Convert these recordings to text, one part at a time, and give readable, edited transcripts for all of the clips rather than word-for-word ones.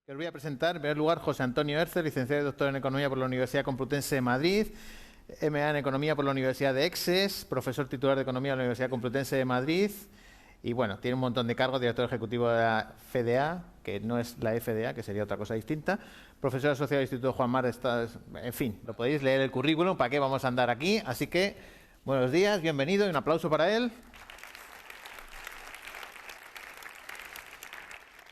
Que os voy a presentar, en primer lugar, José Antonio Erce, licenciado y doctor en Economía por la Universidad Complutense de Madrid, MA en Economía por la Universidad de Exes, profesor titular de Economía de la Universidad Complutense de Madrid y, bueno, tiene un montón de cargos, director ejecutivo de la FDA, que no es la FDA, que sería otra cosa distinta, profesor asociado del Instituto Juan Mar, en fin, lo podéis leer el currículum, ¿para qué vamos a andar aquí? Así que, buenos días, bienvenido y un aplauso para él.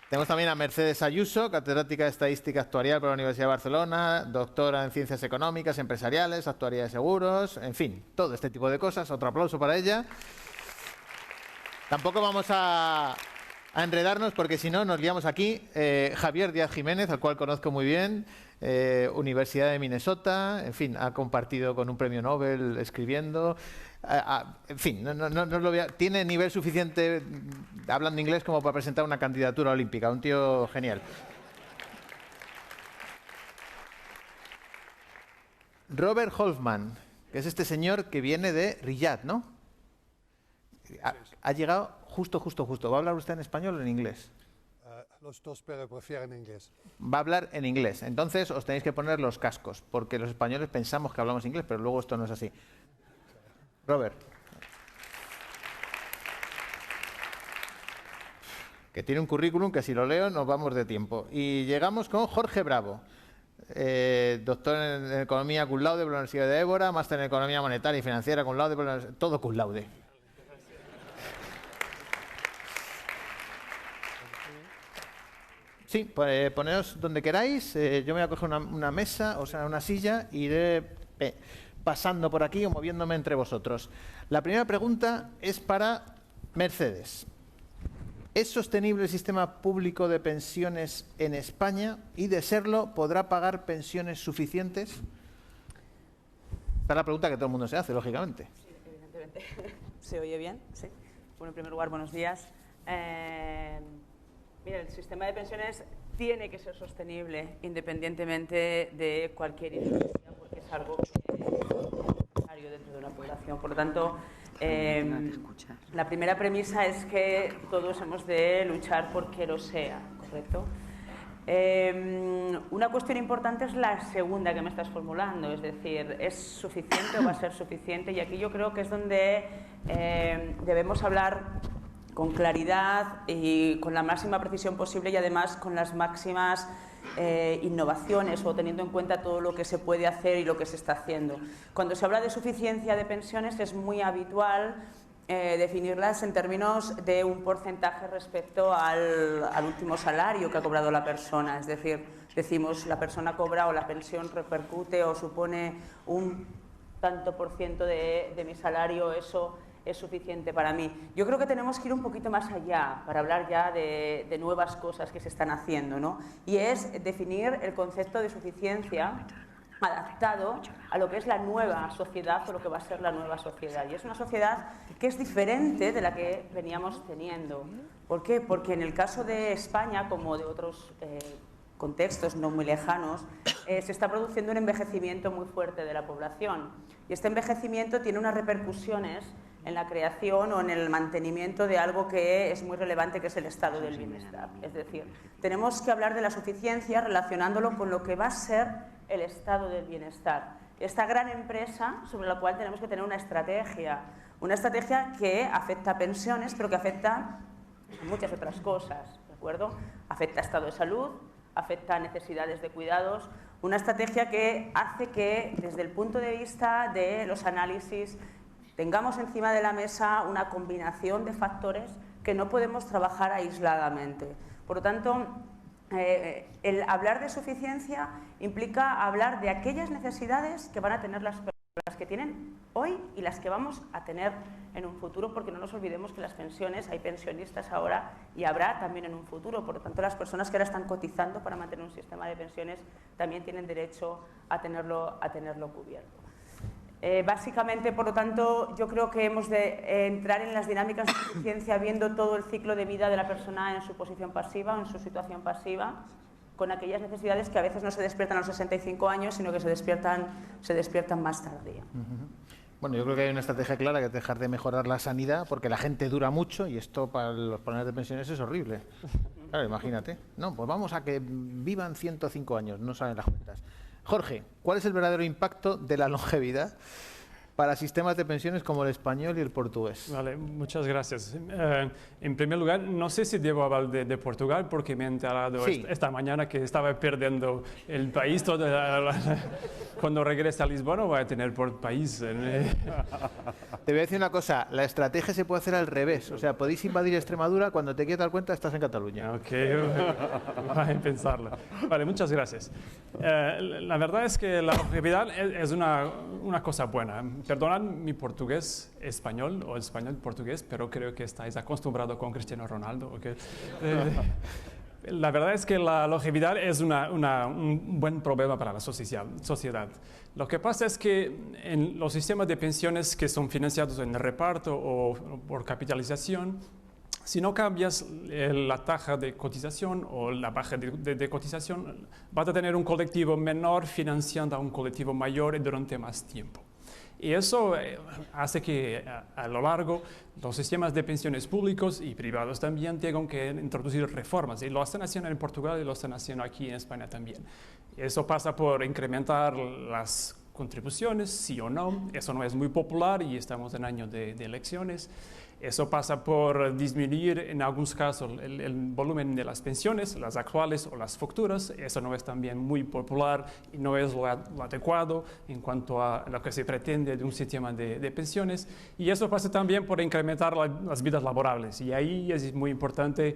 Tenemos también a Mercedes Ayuso, catedrática de Estadística Actuarial por la Universidad de Barcelona, doctora en Ciencias Económicas, Empresariales, Actuaría de Seguros, en fin, todo este tipo de cosas. Otro aplauso para ella. Tampoco vamos a enredarnos porque si no nos liamos aquí. Javier Díaz Jiménez, al cual conozco muy bien, Universidad de Minnesota, en fin, ha compartido con un premio Nobel escribiendo. En fin, no lo voy a, tiene nivel suficiente hablando inglés como para presentar una candidatura olímpica. Un tío genial. Robert Holfman, que es este señor que viene de Riyadh, ¿no? Ha llegado justo. ¿Va a hablar usted en español o en inglés? Los dos, pero prefiero en inglés. Va a hablar en inglés. Entonces os tenéis que poner los cascos, porque los españoles pensamos que hablamos inglés, pero luego esto no es así. Robert. Que tiene un currículum que si lo leo nos vamos de tiempo. Y llegamos con Jorge Bravo, doctor en Economía cum laude por la Universidad de Évora, máster en Economía Monetaria y Financiera cum laude, todo cum laude. Sí, pues poneos donde queráis. Yo me voy a coger una mesa, o sea, una silla, e iré pasando por aquí o moviéndome entre vosotros. La primera pregunta es para Mercedes. ¿Es sostenible el sistema público de pensiones en España? Y, de serlo, ¿podrá pagar pensiones suficientes? Esta es la pregunta que todo el mundo se hace, lógicamente. Sí, evidentemente. ¿Se oye bien? Sí. Bueno, en primer lugar, buenos días. Mira, el sistema de pensiones tiene que ser sostenible independientemente de cualquier ideología, porque es algo que es necesario dentro de una población. Por lo tanto, la primera premisa es que todos hemos de luchar porque lo sea, ¿correcto? Una cuestión importante es la segunda que me estás formulando, es decir, ¿es suficiente o va a ser suficiente? Y aquí yo creo que es donde debemos hablar con claridad y con la máxima precisión posible y además con las máximas innovaciones o teniendo en cuenta todo lo que se puede hacer y lo que se está haciendo. Cuando se habla de suficiencia de pensiones es muy habitual definirlas en términos de un porcentaje respecto al último salario que ha cobrado la persona, es decir, decimos la persona cobra o la pensión repercute o supone un tanto por ciento de mi salario, eso es suficiente para mí. Yo creo que tenemos que ir un poquito más allá para hablar ya de nuevas cosas que se están haciendo, ¿no? Y es definir el concepto de suficiencia adaptado a lo que es la nueva sociedad o lo que va a ser la nueva sociedad. Y es una sociedad que es diferente de la que veníamos teniendo. ¿Por qué? Porque en el caso de España, como de otros contextos no muy lejanos, se está produciendo un envejecimiento muy fuerte de la población. Y este envejecimiento tiene unas repercusiones en la creación o en el mantenimiento de algo que es muy relevante, que es el estado del bienestar. Es decir, tenemos que hablar de la suficiencia relacionándolo con lo que va a ser el estado del bienestar. Esta gran empresa sobre la cual tenemos que tener una estrategia que afecta a pensiones, pero que afecta a muchas otras cosas, ¿de acuerdo? Afecta a estado de salud, afecta a necesidades de cuidados, una estrategia que hace que desde el punto de vista de los análisis tengamos encima de la mesa una combinación de factores que no podemos trabajar aisladamente. Por lo tanto, el hablar de suficiencia implica hablar de aquellas necesidades que van a tener las personas que tienen hoy y las que vamos a tener en un futuro, porque no nos olvidemos que las pensiones, hay pensionistas ahora y habrá también en un futuro. Por lo tanto, las personas que ahora están cotizando para mantener un sistema de pensiones también tienen derecho a tenerlo cubierto. Básicamente, por lo tanto, yo creo que hemos de entrar en las dinámicas de suficiencia viendo todo el ciclo de vida de la persona en su posición pasiva o en su situación pasiva, con aquellas necesidades que a veces no se despiertan a los 65 años, sino que se despiertan más tardía. Bueno, yo creo que hay una estrategia clara, que es dejar de mejorar la sanidad, porque la gente dura mucho y esto para los planes de pensiones es horrible. Claro, imagínate. No, pues vamos a que vivan 105 años, no salen las cuentas. Jorge, ¿cuál es el verdadero impacto de la longevidad para sistemas de pensiones como el español y el portugués? Vale, muchas gracias. En primer lugar, no sé si debo hablar de Portugal porque me he enterado esta mañana que estaba perdiendo el país. Cuando regrese a Lisboa voy a tener por país. Te voy a decir una cosa, la estrategia se puede hacer al revés. O sea, podéis invadir Extremadura, cuando te quieras dar cuenta estás en Cataluña. Ok, voy a pensarlo. Vale, muchas gracias. La verdad es que la longevidad es una cosa buena. Perdonad mi portugués español o español portugués, pero creo que estáis acostumbrados con Cristiano Ronaldo. Okay. La verdad es que la longevidad es un buen problema para la sociedad. Lo que pasa es que en los sistemas de pensiones que son financiados en reparto o por capitalización, si no cambias la tasa de cotización o la baja de cotización, vas a tener un colectivo menor financiando a un colectivo mayor durante más tiempo. Y eso hace que a lo largo los sistemas de pensiones públicos y privados también tengan que introducir reformas. Y lo están haciendo en Portugal y lo están haciendo aquí en España también. Eso pasa por incrementar las contribuciones, sí o no. Eso no es muy popular y estamos en año de elecciones. Eso pasa por disminuir en algunos casos el volumen de las pensiones, las actuales o las futuras. Eso no es también muy popular y no es lo adecuado en cuanto a lo que se pretende de un sistema de pensiones. Y eso pasa también por incrementar las vidas laborables. Y ahí es muy importante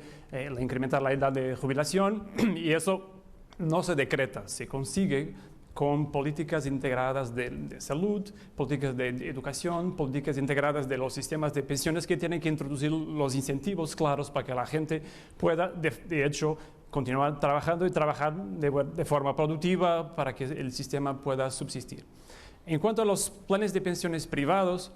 incrementar la edad de jubilación y eso no se decreta, se consigue con políticas integradas de salud, políticas de educación, políticas integradas de los sistemas de pensiones que tienen que introducir los incentivos claros para que la gente pueda, de hecho, continuar trabajando y trabajar de forma productiva para que el sistema pueda subsistir. En cuanto a los planes de pensiones privados,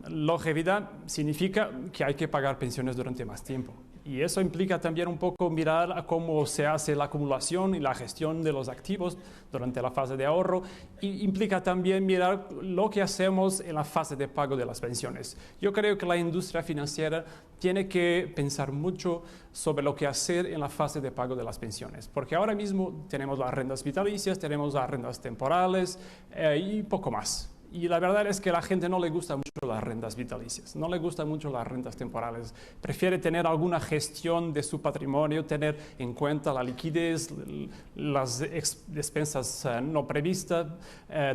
longevidad significa que hay que pagar pensiones durante más tiempo. Y eso implica también un poco mirar a cómo se hace la acumulación y la gestión de los activos durante la fase de ahorro. Y implica también mirar lo que hacemos en la fase de pago de las pensiones. Yo creo que la industria financiera tiene que pensar mucho sobre lo que hacer en la fase de pago de las pensiones. Porque ahora mismo tenemos las rentas vitalicias, tenemos las rentas temporales y poco más. Y la verdad es que a la gente no le gusta mucho las rentas vitalicias, no le gustan mucho las rentas temporales. Prefiere tener alguna gestión de su patrimonio, tener en cuenta la liquidez, las despensas no previstas,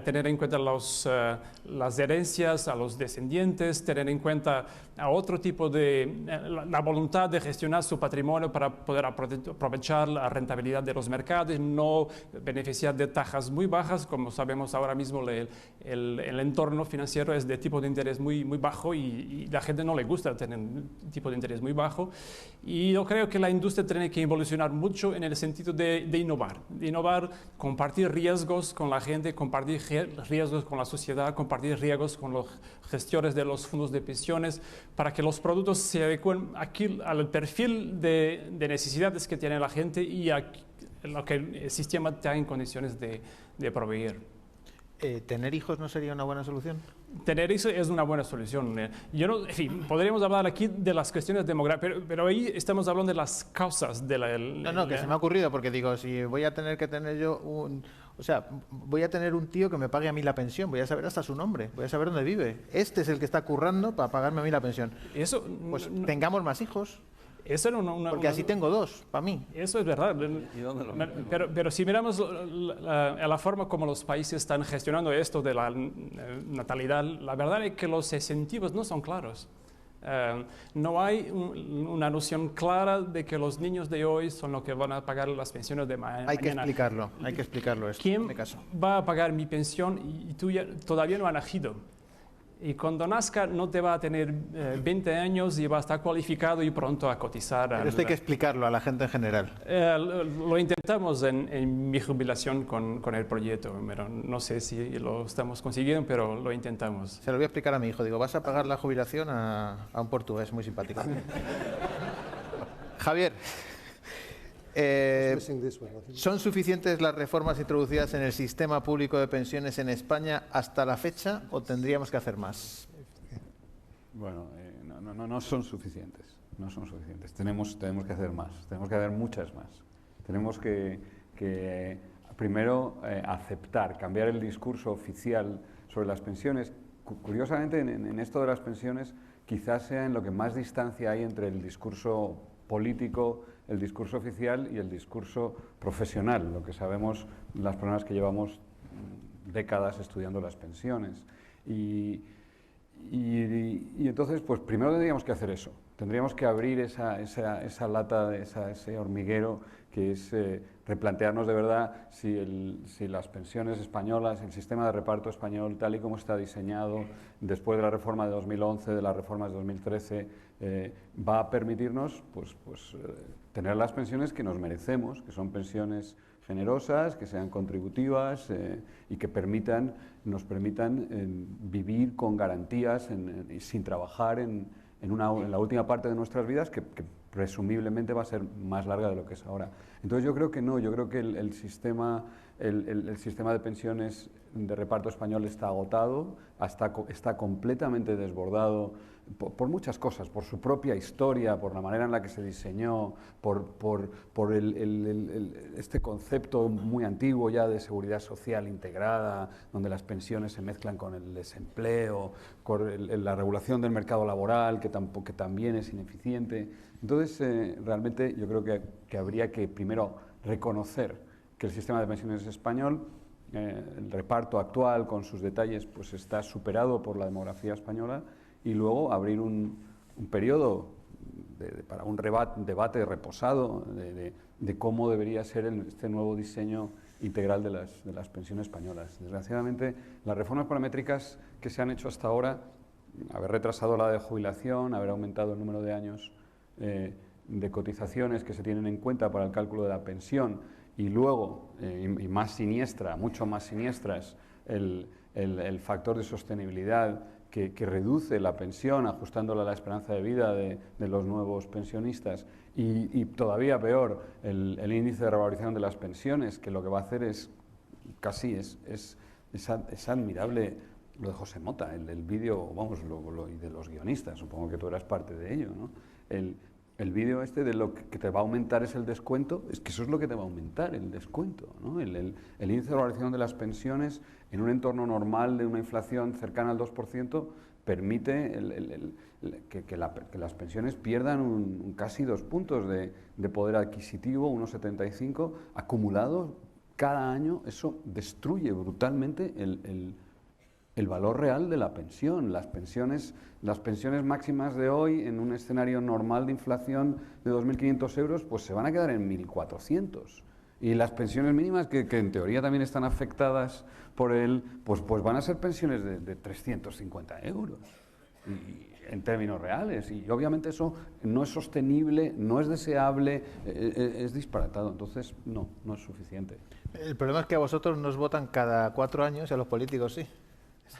tener en cuenta las herencias a los descendientes, tener en cuenta a otro tipo de la voluntad de gestionar su patrimonio para poder aprovechar la rentabilidad de los mercados, no beneficiar de tasas muy bajas, como sabemos ahora mismo el entorno financiero es de tipo de interés muy bajo y la gente no le gusta tener un tipo de interés muy bajo. Y yo creo que la industria tiene que evolucionar mucho en el sentido de innovar, compartir riesgos con la gente, compartir riesgos con la sociedad, compartir riesgos con los gestores de los fondos de pensiones, para que los productos se adecuen aquí al perfil de necesidades que tiene la gente y a lo que el sistema está en condiciones de proveer. ¿Tener hijos no sería una buena solución? Tener hijos es una buena solución. En fin, podríamos hablar aquí de las cuestiones demográficas, pero ahí estamos hablando de las causas de la... No, que se me ha ocurrido, porque digo, si voy a tener que tener yo voy a tener un tío que me pague a mí la pensión, voy a saber hasta su nombre, voy a saber dónde vive. Este es el que está currando para pagarme a mí la pensión. Eso, pues tengamos más hijos. Porque así tengo dos, para mí. Eso es verdad. Pero si miramos la forma como los países están gestionando esto de la natalidad, la verdad es que los incentivos no son claros. No hay una noción clara de que los niños de hoy son los que van a pagar las pensiones de mañana. Hay que explicarlo esto. ¿Quién va a pagar mi pensión y tú todavía no has nacido? Y cuando nazca no te va a tener 20 años y va a estar cualificado y pronto a cotizar. Pero esto hay que explicarlo a la gente en general. Lo intentamos en mi jubilación con el proyecto, pero no sé si lo estamos consiguiendo, pero lo intentamos. Se lo voy a explicar a mi hijo. Digo, vas a pagar la jubilación a un portugués muy simpático. Javier, ¿son suficientes las reformas introducidas en el sistema público de pensiones en España hasta la fecha o tendríamos que hacer más? Bueno, no son suficientes. no son suficientes. Tenemos que hacer más, tenemos que hacer muchas más. Tenemos que primero aceptar, cambiar el discurso oficial sobre las pensiones. Curiosamente, en esto de las pensiones, quizás sea en lo que más distancia hay entre el discurso político, el discurso oficial y el discurso profesional, lo que sabemos las personas que llevamos décadas estudiando las pensiones. Y entonces, pues primero tendríamos que hacer eso. Tendríamos que abrir esa lata, ese hormiguero, que es replantearnos de verdad si las pensiones españolas, el sistema de reparto español, tal y como está diseñado después de la reforma de 2011, de las reformas de 2013, va a permitirnos tener las pensiones que nos merecemos, que son pensiones generosas, que sean contributivas y que nos permitan vivir con garantías y sin trabajar en la última parte de nuestras vidas, que presumiblemente va a ser más larga de lo que es ahora. Entonces yo creo que no, yo creo que el sistema de pensiones de reparto español está agotado, está completamente desbordado por muchas cosas, por su propia historia, por la manera en la que se diseñó, por este concepto muy antiguo ya de seguridad social integrada, donde las pensiones se mezclan con el desempleo, con la regulación del mercado laboral, que también es ineficiente. Entonces, realmente yo creo que habría que primero reconocer que el sistema de pensiones español, el reparto actual con sus detalles, pues está superado por la demografía española, y luego abrir un periodo para un debate reposado de cómo debería ser este nuevo diseño integral de las pensiones españolas. Desgraciadamente, las reformas paramétricas que se han hecho hasta ahora, haber retrasado la edad de jubilación, haber aumentado el número de años de cotizaciones que se tienen en cuenta para el cálculo de la pensión, y luego, y más siniestra, mucho más siniestras, el factor de sostenibilidad que reduce la pensión, ajustándola a la esperanza de vida de los nuevos pensionistas, y todavía peor, el índice de revalorización de las pensiones, que lo que va a hacer es admirable lo de José Mota, el vídeo, y de los guionistas, supongo que tú eras parte de ello, ¿no? El vídeo de lo que te va a aumentar es el descuento, es que eso es lo que te va a aumentar, el descuento, ¿no? El índice de valorización de las pensiones en un entorno normal de una inflación cercana al 2% permite que las pensiones pierdan casi 2 puntos de poder adquisitivo, 1,75 acumulado cada año. Eso destruye brutalmente el valor real de la pensión. Las pensiones máximas de hoy, en un escenario normal de inflación de 2.500 euros, pues se van a quedar en 1.400. Y las pensiones mínimas, que en teoría también están afectadas por pues van a ser pensiones de 350 euros, en términos reales. Y obviamente eso no es sostenible, no es deseable, es disparatado. Entonces, no es suficiente. El problema es que a vosotros nos votan cada 4 años y a los políticos sí.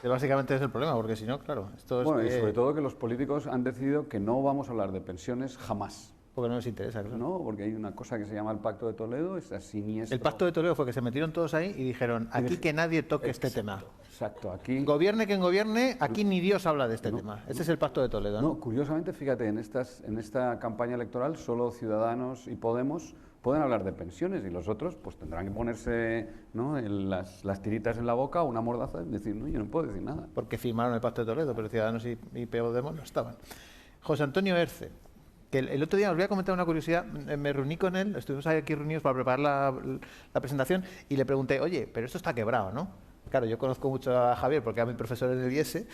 Básicamente es el problema, porque si no, claro, esto es y sobre todo que los políticos han decidido que no vamos a hablar de pensiones jamás. Porque no les interesa, claro. No, porque hay una cosa que se llama el Pacto de Toledo, es siniestro. El Pacto de Toledo fue que se metieron todos ahí y dijeron, aquí que nadie toque este tema. Exacto, aquí... Gobierne quien gobierne, aquí ni Dios habla de este tema. Ese es el Pacto de Toledo, ¿no? No, curiosamente, fíjate, en esta campaña electoral solo Ciudadanos y Podemos pueden hablar de pensiones, y los otros pues tendrán que ponerse, ¿no?, las tiritas en la boca o una mordaza y decir, no, yo no puedo decir nada. Porque firmaron el Pacto de Toledo, pero Ciudadanos y Podemos no estaban. José Antonio Erce, que el otro día os voy a comentar una curiosidad, me reuní con él, estuvimos aquí reunidos para preparar la presentación, y le pregunté, oye, pero esto está quebrado, ¿no? Claro, yo conozco mucho a Javier porque era mi profesor en el IES,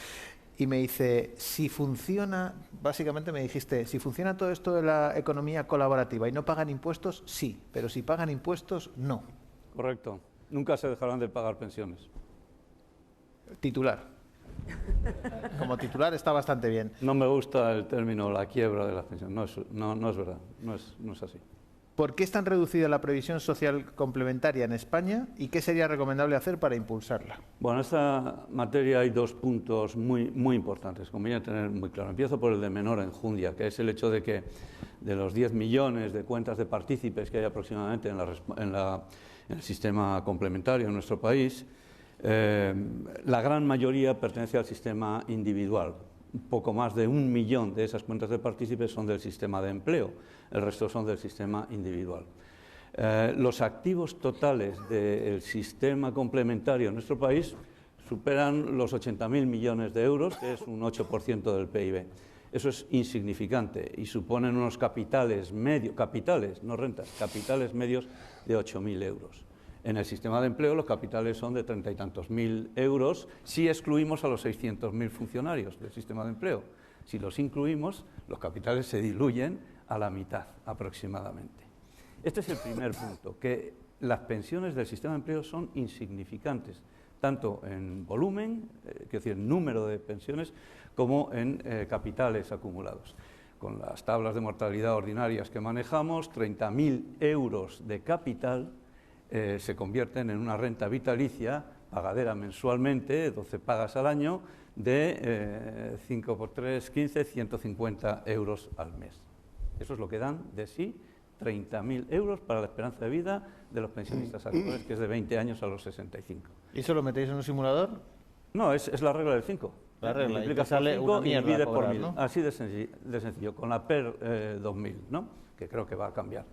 y me dice, si funciona, básicamente me dijiste, si funciona todo esto de la economía colaborativa y no pagan impuestos, sí, pero si pagan impuestos, no. Correcto. Nunca se dejarán de pagar pensiones. Titular. Como titular está bastante bien. No me gusta el término la quiebra de las pensiones. No es verdad, no es así. ¿Por qué es tan reducida la previsión social complementaria en España y qué sería recomendable hacer para impulsarla? Bueno, en esta materia hay 2 puntos muy importantes, conviene tener muy claro. Empiezo por el de menor enjundia, que es el hecho de que de los 10 millones de cuentas de partícipes que hay aproximadamente en el sistema complementario en nuestro país, la gran mayoría pertenece al sistema individual. poco más de 1 millón de esas cuentas de partícipes son del sistema de empleo, el resto son del sistema individual. Los activos totales del sistema complementario en nuestro país superan los 80.000 millones de euros, que es un 8% del PIB. Eso es insignificante y suponen unos capitales medios, no rentas, capitales medios de 8.000 euros. En el sistema de empleo los capitales son de 30 y tantos mil euros si excluimos a los 600.000 funcionarios del sistema de empleo. Si los incluimos, los capitales se diluyen a la mitad aproximadamente. Este es el primer punto, que las pensiones del sistema de empleo son insignificantes, tanto en volumen, es decir, en número de pensiones, como en capitales acumulados. Con las tablas de mortalidad ordinarias que manejamos, 30.000 euros de capital se convierten en una renta vitalicia pagadera mensualmente, 12 pagas al año, de 5 por 3, 15, 150 euros al mes. Eso es lo que dan de sí 30.000 euros para la esperanza de vida de los pensionistas actuales, que es de 20 años a los 65. ¿Y eso lo metéis en un simulador? No, es la regla del 5. La regla, multiplica y te sale por 5 una y mierda divide a por cobrar, 1000. ¿no? Así de sencillo, con la PER 2000, ¿no? Que creo que va a cambiar.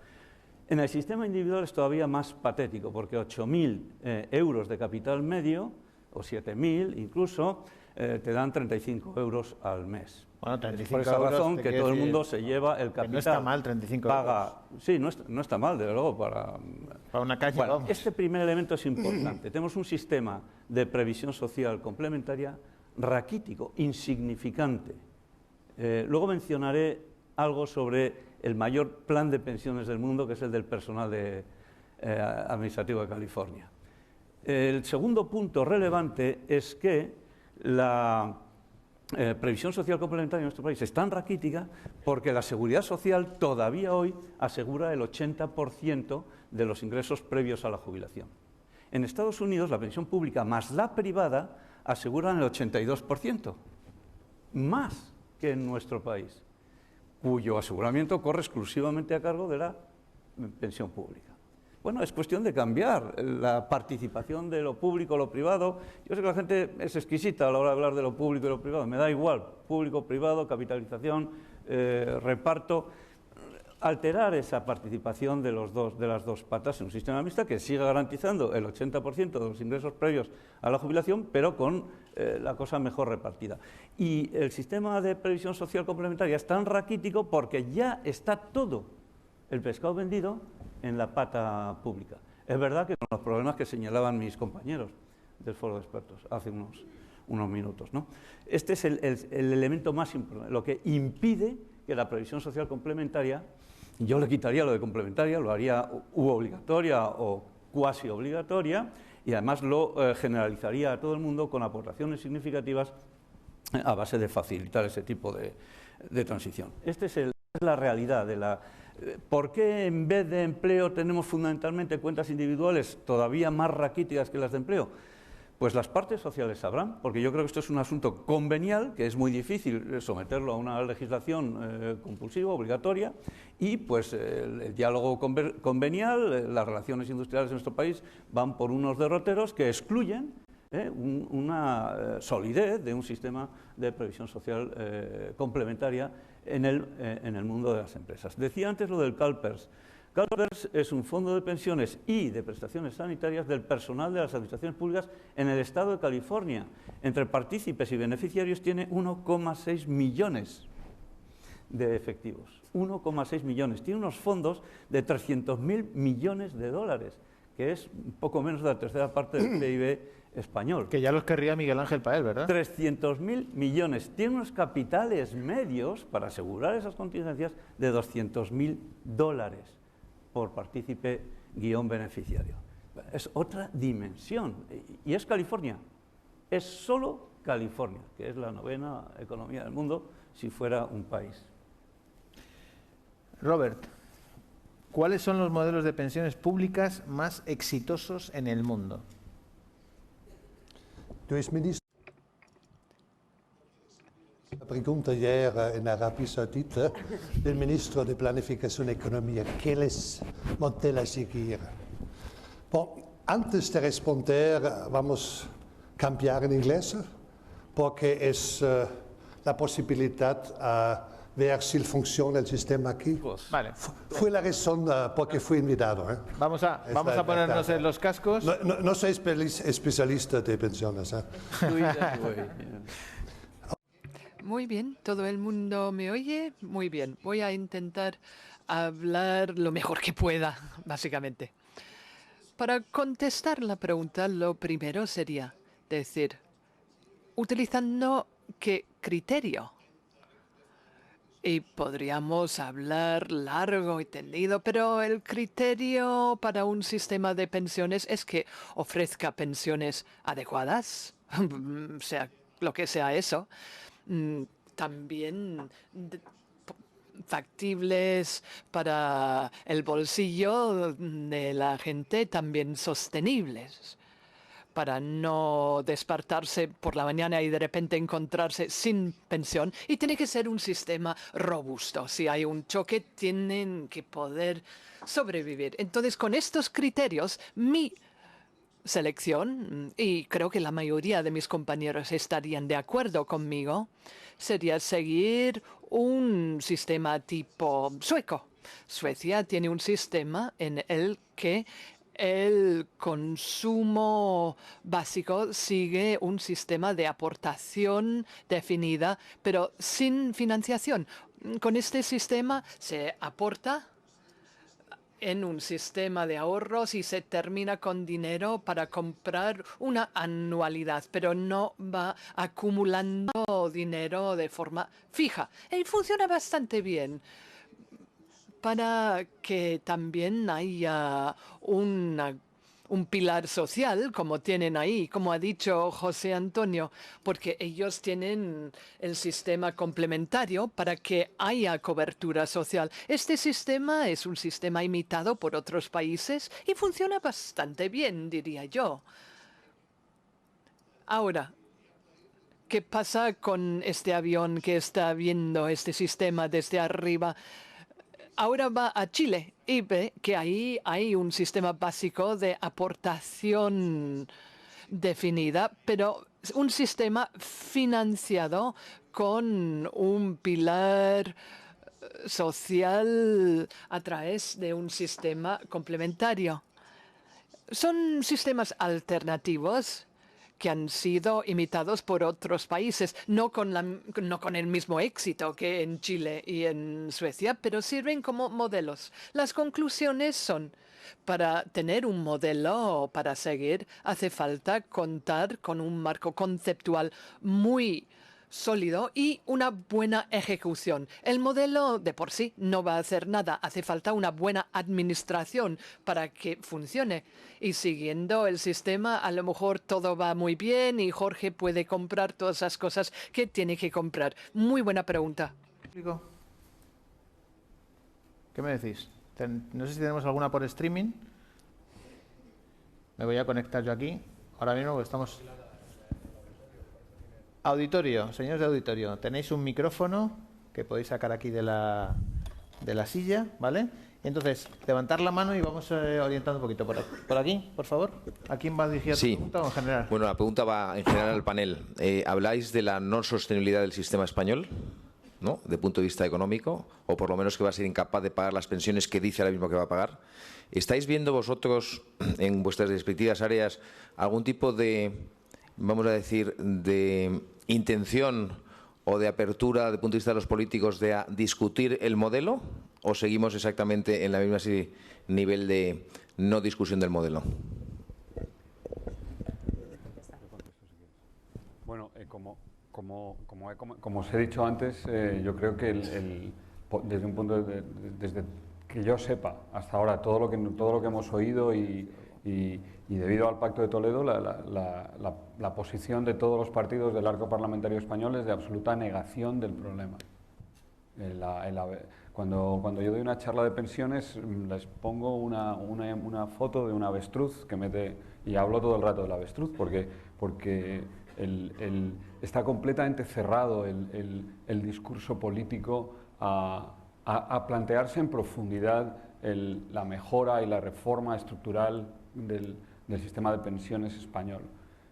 En el sistema individual es todavía más patético, porque 8.000 euros de capital medio, o 7.000 incluso, te dan 35 euros al mes. Bueno, 35 por esa euros, razón te que quiero todo el decir mundo se lleva el que capital. no está mal 35 paga, euros. Sí, no está mal, desde luego, para una calle, bueno, vamos. este primer elemento es importante. Tenemos un sistema de previsión social complementaria raquítico, insignificante. Luego mencionaré algo sobre el mayor plan de pensiones del mundo, que es el del personal administrativo de California. El segundo punto relevante es que la previsión social complementaria en nuestro país es tan raquítica porque la seguridad social todavía hoy asegura el 80% de los ingresos previos a la jubilación. En Estados Unidos, la pensión pública más la privada aseguran el 82%, más que en nuestro país, cuyo aseguramiento corre exclusivamente a cargo de la pensión pública. Bueno, es cuestión de cambiar la participación de lo público o lo privado. Yo sé que la gente es exquisita a la hora de hablar de lo público y lo privado. Me da igual, público, privado, capitalización, reparto. Alterar esa participación de las dos patas en un sistema mixto que siga garantizando el 80% de los ingresos previos a la jubilación, pero con la cosa mejor repartida. Y el sistema de previsión social complementaria es tan raquítico porque ya está todo el pescado vendido en la pata pública. Es verdad que con los problemas que señalaban mis compañeros del foro de expertos hace unos minutos, ¿no? Este es el elemento más importante, lo que impide que la previsión social complementaria, yo le quitaría lo de complementaria, lo haría obligatoria o cuasi obligatoria, y además lo generalizaría a todo el mundo con aportaciones significativas a base de facilitar ese tipo de transición. Esta es la realidad de la... ¿Por qué en vez de empleo tenemos fundamentalmente cuentas individuales todavía más raquíticas que las de empleo? Pues las partes sociales sabrán, porque yo creo que esto es un asunto convenial, que es muy difícil someterlo a una legislación compulsiva, obligatoria, y pues el diálogo convenial, las relaciones industriales en nuestro país van por unos derroteros que excluyen una solidez de un sistema de previsión social complementaria en el mundo de las empresas. Decía antes lo del CalPERS. CalPERS es un fondo de pensiones y de prestaciones sanitarias del personal de las administraciones públicas en el estado de California. Entre partícipes y beneficiarios tiene 1,6 millones de efectivos. 1,6 millones. Tiene unos fondos de 300.000 millones de dólares, que es un poco menos de la tercera parte del PIB español. Que ya los querría Miguel Ángel Paez, ¿verdad? 300.000 millones. Tiene unos capitales medios para asegurar esas contingencias de 200.000 dólares por partícipe _beneficiario. Es otra dimensión. Y es California. Es solo California, que es la 9ª economía del mundo si fuera un país. Robert, ¿cuáles son los modelos de pensiones públicas más exitosos en el mundo? Tú eres ministro. La pregunta ayer en Arabia Saudita del ministro de Planificación y Economía, ¿qué es el modelo a seguir? Bon, antes de responder, vamos a cambiar en inglés, porque es la posibilidad a ver si funciona el sistema aquí. Vale. Fue la razón por que fui invitado. Vamos a ponernos en los cascos. No soy especialista de pensiones. Muy bien, ¿todo el mundo me oye? Muy bien, voy a intentar hablar lo mejor que pueda, básicamente. Para contestar la pregunta, lo primero sería decir, ¿utilizando qué criterio? Y podríamos hablar largo y tendido, pero el criterio para un sistema de pensiones es que ofrezca pensiones adecuadas, sea lo que sea eso. También factibles para el bolsillo de la gente, también sostenibles, para no despertarse por la mañana y de repente encontrarse sin pensión. Y tiene que ser un sistema robusto. Si hay un choque, tienen que poder sobrevivir. Entonces, con estos criterios, mi selección, y creo que la mayoría de mis compañeros estarían de acuerdo conmigo, sería seguir un sistema tipo sueco. Suecia tiene un sistema en el que el consumo básico sigue un sistema de aportación definida, pero sin financiación. Con este sistema se aporta en un sistema de ahorros y se termina con dinero para comprar una anualidad, pero no va acumulando dinero de forma fija. Y funciona bastante bien para que también haya un pilar social, como tienen ahí, como ha dicho José Antonio, porque ellos tienen el sistema complementario para que haya cobertura social. Este sistema es un sistema imitado por otros países y funciona bastante bien, diría yo. Ahora, ¿qué pasa con este avión que está viendo este sistema desde arriba? Ahora va a Chile y ve que ahí hay un sistema básico de aportación definida, pero un sistema financiado con un pilar social a través de un sistema complementario. Son sistemas alternativos que han sido imitados por otros países, no con el mismo éxito que en Chile y en Suecia, pero sirven como modelos. Las conclusiones son, para tener un modelo para seguir, hace falta contar con un marco conceptual muy sólido y una buena ejecución. El modelo de por sí no va a hacer nada. Hace falta una buena administración para que funcione. Y siguiendo el sistema, a lo mejor todo va muy bien y Jorge puede comprar todas esas cosas que tiene que comprar. Muy buena pregunta. ¿Qué me decís? No sé si tenemos alguna por streaming. Me voy a conectar yo aquí. Ahora mismo estamos... Auditorio, señores de auditorio, tenéis un micrófono que podéis sacar aquí de la silla, ¿vale? Entonces, levantar la mano y vamos orientando un poquito. Por aquí, por favor. ¿A quién va dirigida tu pregunta o en general? Bueno, la pregunta va en general al panel. ¿Habláis de la no sostenibilidad del sistema español, ¿no?, de punto de vista económico, o por lo menos que va a ser incapaz de pagar las pensiones que dice ahora mismo que va a pagar? ¿Estáis viendo vosotros, en vuestras respectivas áreas, algún tipo de, vamos a decir, de intención o de apertura, desde el punto de vista de los políticos, de discutir el modelo, o seguimos exactamente en la misma nivel de no discusión del modelo? Bueno, como os he dicho antes, yo creo que desde un punto desde que yo sepa hasta ahora todo lo que hemos oído y debido al Pacto de Toledo, la posición de todos los partidos del arco parlamentario español es de absoluta negación del problema. Cuando yo doy una charla de pensiones, les pongo una foto de un avestruz y hablo todo el rato del avestruz, porque está completamente cerrado el discurso político a plantearse en profundidad la mejora y la reforma estructural del sistema de pensiones español.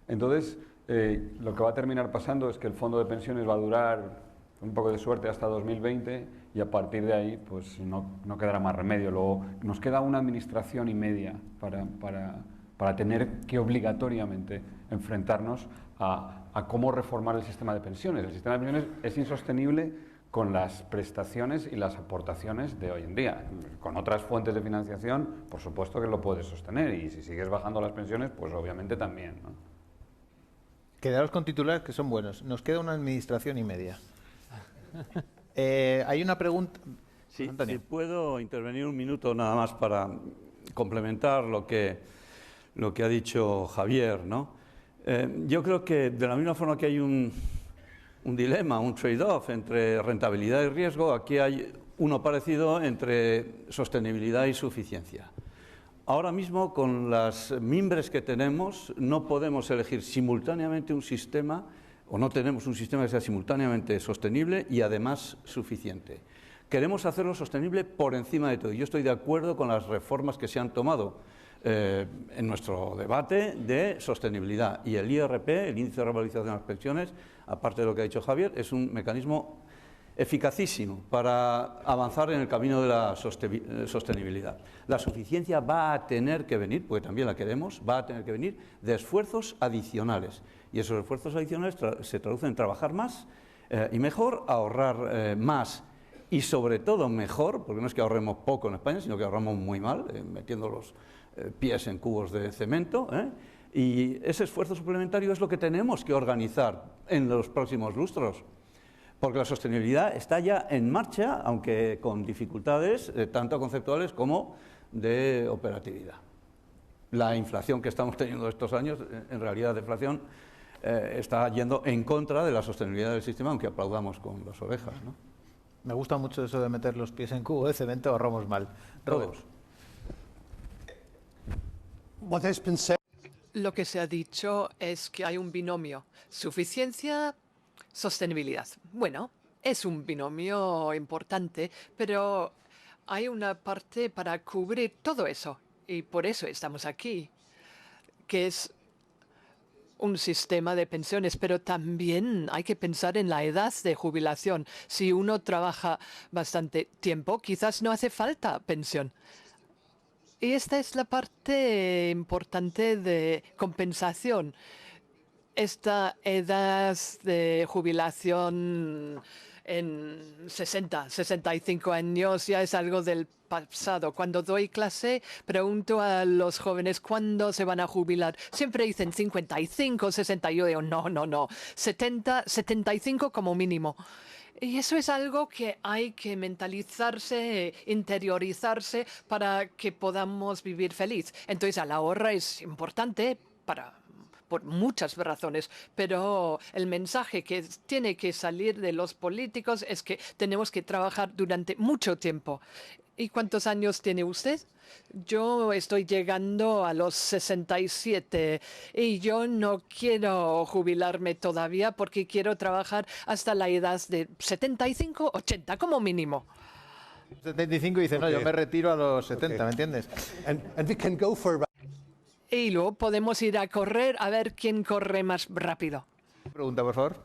Entonces, lo que va a terminar pasando es que el fondo de pensiones va a durar un poco de suerte hasta 2020 y a partir de ahí pues no quedará más remedio. Luego nos queda una administración y media para tener que obligatoriamente enfrentarnos a cómo reformar el sistema de pensiones. El sistema de pensiones es insostenible con las prestaciones y las aportaciones de hoy en día. Con otras fuentes de financiación, por supuesto que lo puedes sostener, y si sigues bajando las pensiones, pues obviamente también, ¿no? Quedaros con titulares que son buenos. Nos queda una administración y media. Hay una pregunta. Sí, Antonio. si puedo intervenir un minuto nada más para complementar lo que ha dicho Javier, ¿no? Yo creo que de la misma forma que hay un dilema, un trade-off entre rentabilidad y riesgo, aquí hay uno parecido entre sostenibilidad y suficiencia. Ahora mismo, con las mimbres que tenemos, no podemos elegir simultáneamente un sistema, o no tenemos un sistema que sea simultáneamente sostenible y además suficiente. Queremos hacerlo sostenible por encima de todo. Yo estoy de acuerdo con las reformas que se han tomado en nuestro debate de sostenibilidad. Y el IRP, el Índice de Revalorización de las Pensiones, aparte de lo que ha dicho Javier, es un mecanismo eficacísimo para avanzar en el camino de la sostenibilidad. La suficiencia va a tener que venir, porque también la queremos, va a tener que venir de esfuerzos adicionales. Y esos esfuerzos adicionales se traducen en trabajar más y mejor, ahorrar más y sobre todo mejor, porque no es que ahorremos poco en España, sino que ahorramos muy mal, metiendo los pies en cubos de cemento, y ese esfuerzo suplementario es lo que tenemos que organizar en los próximos lustros. Porque la sostenibilidad está ya en marcha, aunque con dificultades tanto conceptuales como de operatividad. La inflación que estamos teniendo estos años, en realidad deflación, está yendo en contra de la sostenibilidad del sistema, aunque aplaudamos con las orejas, ¿no? Me gusta mucho eso de meter los pies en cubo de cemento, ahorramos mal. Todos. What has been said. Lo que se ha dicho es que hay un binomio, suficiencia, sostenibilidad. Bueno, es un binomio importante, pero hay una parte para cubrir todo eso, y por eso estamos aquí, que es un sistema de pensiones, pero también hay que pensar en la edad de jubilación. Si uno trabaja bastante tiempo, quizás no hace falta pensión. Y esta es la parte importante de compensación. Esta edad de jubilación en 60, 65 años ya es algo del pasado. Cuando doy clase, pregunto a los jóvenes cuándo se van a jubilar. Siempre dicen 55, 60. Yo digo, no, 70, 75 como mínimo. Y eso es algo que hay que mentalizarse, interiorizarse para que podamos vivir feliz. Entonces, el ahorro es importante por muchas razones, pero el mensaje que tiene que salir de los políticos es que tenemos que trabajar durante mucho tiempo. ¿Y cuántos años tiene usted? Yo estoy llegando a los 67 y yo no quiero jubilarme todavía porque quiero trabajar hasta la edad de 75, 80 como mínimo. 75 y dice, no, yo me retiro a los 70, ¿me entiendes? And we can go for. Y luego podemos ir a correr a ver quién corre más rápido. Pregunta, por favor.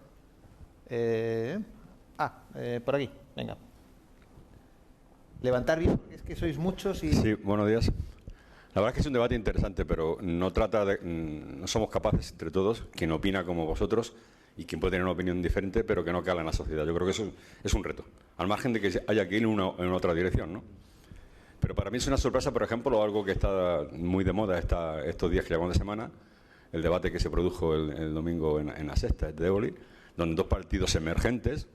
Por aquí, venga. Levantar bien, porque es que sois muchos y... Sí, buenos días. La verdad es que es un debate interesante, pero no somos capaces entre todos, quien opina como vosotros y quien puede tener una opinión diferente, pero que no cala en la sociedad. Yo creo que eso es un reto, al margen de que haya que ir en otra dirección, ¿no? Pero para mí es una sorpresa, por ejemplo, algo que está muy de moda estos días que llevamos de semana, el debate que se produjo el domingo en La Sexta de Évoli, donde dos partidos emergentes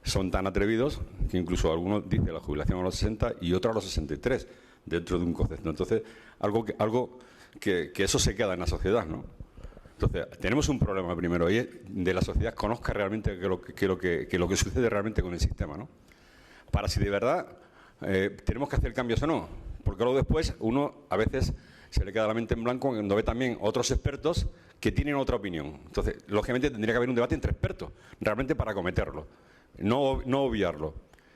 son tan atrevidos que incluso algunos dicen la jubilación a los 60 y otros a los 63, dentro de un concepto. Entonces, algo que eso se queda en la sociedad, ¿no? Entonces, tenemos un problema primero, y es de la sociedad conozca realmente lo que sucede realmente con el sistema, ¿no? Para si de verdad tenemos que hacer cambios o no, porque luego después uno a veces se le queda la mente en blanco cuando ve también otros expertos que tienen otra opinión. Entonces, lógicamente tendría que haber un debate entre expertos, realmente para acometerlo. No obviarlo,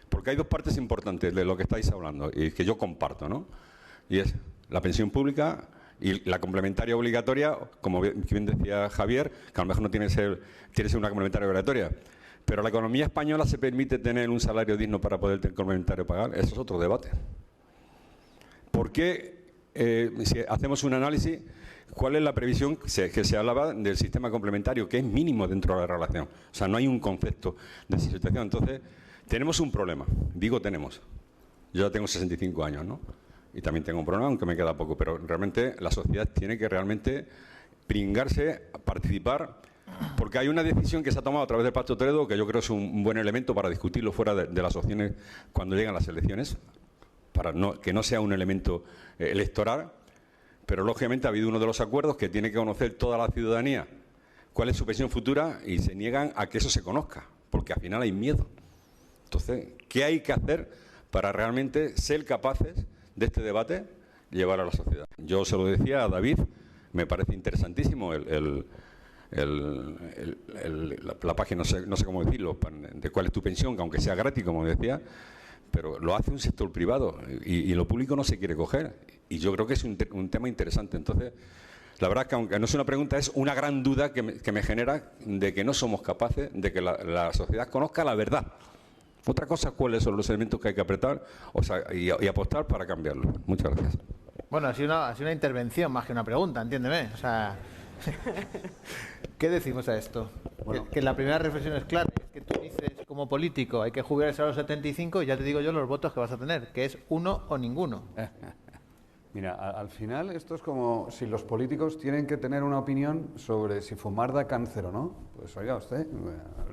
porque hay dos partes importantes de lo que estáis hablando y que yo comparto, ¿no? Y es la pensión pública Y la complementaria obligatoria, como bien decía Javier, que a lo mejor no tiene que ser una complementaria obligatoria, pero la economía española se permite tener un salario digno para poder tener complementario pagar. Eso es otro debate. ¿Por qué, si hacemos un análisis, cuál es la previsión que se hablaba del sistema complementario, que es mínimo dentro de la relación? O sea, no hay un concepto de situación. Entonces, tenemos un problema. Digo tenemos. Yo ya tengo 65 años, ¿no? Y también tengo un problema, aunque me queda poco. Pero realmente la sociedad tiene que realmente pringarse, participar, porque hay una decisión que se ha tomado a través del Pacto Toledo que yo creo es un buen elemento para discutirlo fuera de las opciones cuando llegan las elecciones, para que no sea un elemento electoral, pero lógicamente ha habido uno de los acuerdos que tiene que conocer toda la ciudadanía cuál es su pensión futura y se niegan a que eso se conozca, porque al final hay miedo. Entonces, ¿qué hay que hacer para realmente ser capaces de este debate llevar a la sociedad? Yo se lo decía a David, me parece interesantísimo la página, no sé cómo decirlo, de cuál es tu pensión, que aunque sea gratis, como decía, pero lo hace un sector privado y lo público no se quiere coger. Y yo creo que es un tema interesante. Entonces, la verdad que aunque no es una pregunta, es una gran duda que me genera de que no somos capaces de que la sociedad conozca la verdad. Otra cosa, cuáles son los elementos que hay que apretar y apostar para cambiarlo. Muchas gracias. Bueno, ha sido una intervención más que una pregunta, entiéndeme. O sea, ¿qué decimos a esto? Bueno, que la primera reflexión es clara, es que tú dices como político hay que jubilarse a los 75 y ya te digo yo los votos que vas a tener, que es uno o ninguno. Mira, al final esto es como si los políticos tienen que tener una opinión sobre si fumar da cáncer o no. Pues oiga usted,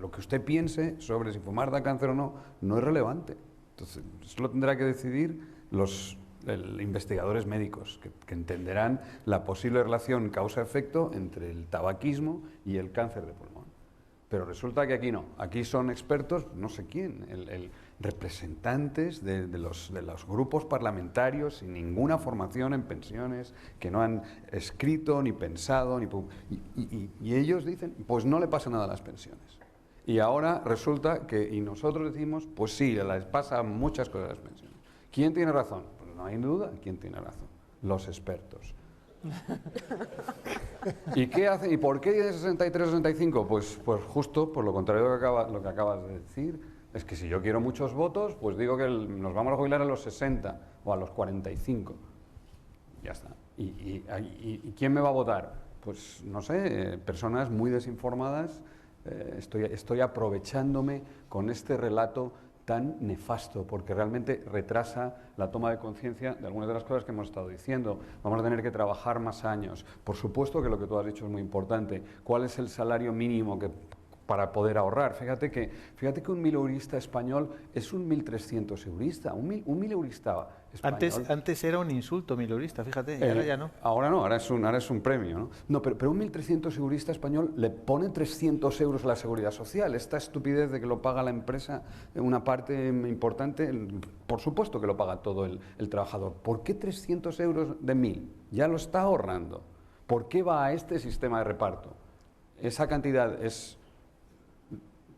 lo que usted piense sobre si fumar da cáncer o no, no es relevante. Entonces, eso lo tendrá que decidir los investigadores médicos, que entenderán la posible relación causa-efecto entre el tabaquismo y el cáncer de pulmón. Pero resulta que aquí no, aquí son expertos, no sé quién, representantes de los grupos parlamentarios sin ninguna formación en pensiones, que no han escrito ni pensado, y ellos dicen, pues no le pasa nada a las pensiones. Y ahora resulta que, y nosotros decimos, pues sí, les pasa muchas cosas a las pensiones. ¿Quién tiene razón? Pues no hay duda, ¿quién tiene razón? Los expertos. ¿Y qué hace? ¿Y por qué de 63 a 65? Pues justo por lo contrario de lo que acabas de decir. Es que si yo quiero muchos votos, pues digo que nos vamos a jubilar a los 60 o a los 45. Ya está. ¿Y quién me va a votar? Pues no sé, personas muy desinformadas. Estoy aprovechándome con este relato tan nefasto, porque realmente retrasa la toma de conciencia de algunas de las cosas que hemos estado diciendo. Vamos a tener que trabajar más años. Por supuesto que lo que tú has dicho es muy importante. ¿Cuál es el salario mínimo para poder ahorrar? Fíjate que un 1000 eurista español es un 1300 eurista. Un 1000 eurista español. Antes era un insulto 1000 eurista, fíjate, y ahora ya no. Ahora no, ahora es un premio, ¿no? No, pero un 1300 eurista español le pone 300 euros a la seguridad social. Esta estupidez de que lo paga la empresa, una parte importante, por supuesto que lo paga todo el trabajador. ¿Por qué 300 euros de 1000? Ya lo está ahorrando. ¿Por qué va a este sistema de reparto? Esa cantidad es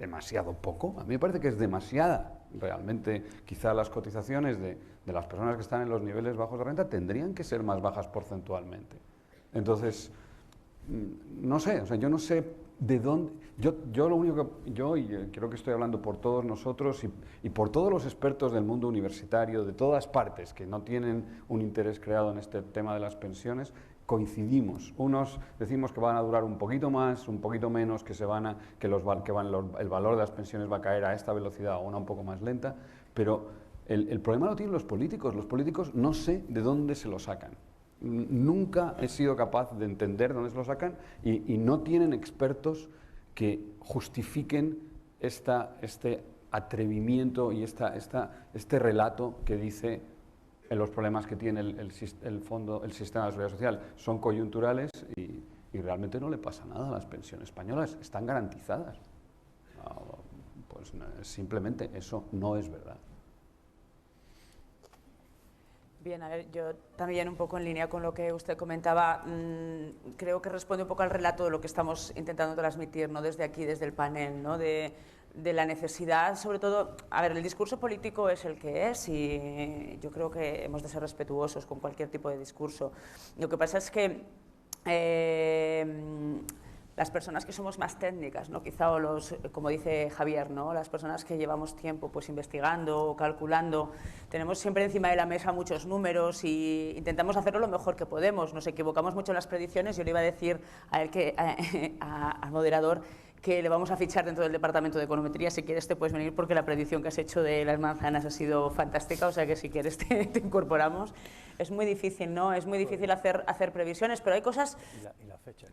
demasiado poco. A mí me parece que es demasiada. Realmente, quizá las cotizaciones de las personas que están en los niveles bajos de renta tendrían que ser más bajas porcentualmente. Entonces, no sé, o sea, yo no sé de dónde. Yo lo único que y creo que estoy hablando por todos nosotros y por todos los expertos del mundo universitario de todas partes que no tienen un interés creado en este tema de las pensiones, coincidimos. Unos decimos que van a durar un poquito más, un poquito menos, el valor de las pensiones va a caer a esta velocidad o un poco más lenta, pero el problema lo tienen los políticos. Los políticos no sé de dónde se lo sacan. Nunca he sido capaz de entender dónde se lo sacan y no tienen expertos que justifiquen este atrevimiento y este relato que dice los problemas que tiene el sistema de seguridad social son coyunturales y realmente no le pasa nada a las pensiones españolas, están garantizadas. Pues simplemente eso no es verdad. Bien, a ver, yo también un poco en línea con lo que usted comentaba, creo que responde un poco al relato de lo que estamos intentando transmitir, ¿no? Desde aquí, desde el panel, ¿no? De la necesidad, sobre todo, a ver, el discurso político es el que es y yo creo que hemos de ser respetuosos con cualquier tipo de discurso. Lo que pasa es que las personas que somos más técnicas, ¿no? Quizá, o los, como dice Javier, ¿no? Las personas que llevamos tiempo pues, investigando o calculando, tenemos siempre encima de la mesa muchos números y intentamos hacerlo lo mejor que podemos. Nos equivocamos mucho en las predicciones. Yo le iba a decir al moderador que le vamos a fichar dentro del departamento de econometría. Si quieres te puedes venir porque la predicción que has hecho de las manzanas ha sido fantástica, o sea que si quieres te incorporamos. Es muy difícil, ¿no? Es muy difícil hacer previsiones, pero hay cosas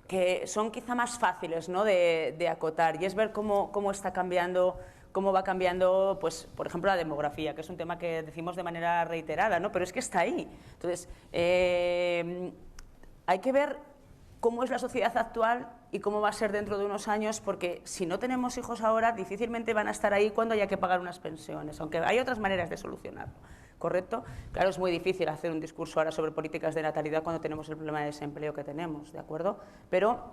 que son quizá más fáciles, ¿no? de acotar, y es ver cómo está cambiando, cómo va cambiando, pues, por ejemplo, la demografía, que es un tema que decimos de manera reiterada, ¿no? Pero es que está ahí. Entonces, hay que ver cómo es la sociedad actual y cómo va a ser dentro de unos años, porque si no tenemos hijos ahora, difícilmente van a estar ahí cuando haya que pagar unas pensiones, aunque hay otras maneras de solucionarlo, ¿correcto? Claro, es muy difícil hacer un discurso ahora sobre políticas de natalidad cuando tenemos el problema de desempleo que tenemos, ¿de acuerdo? Pero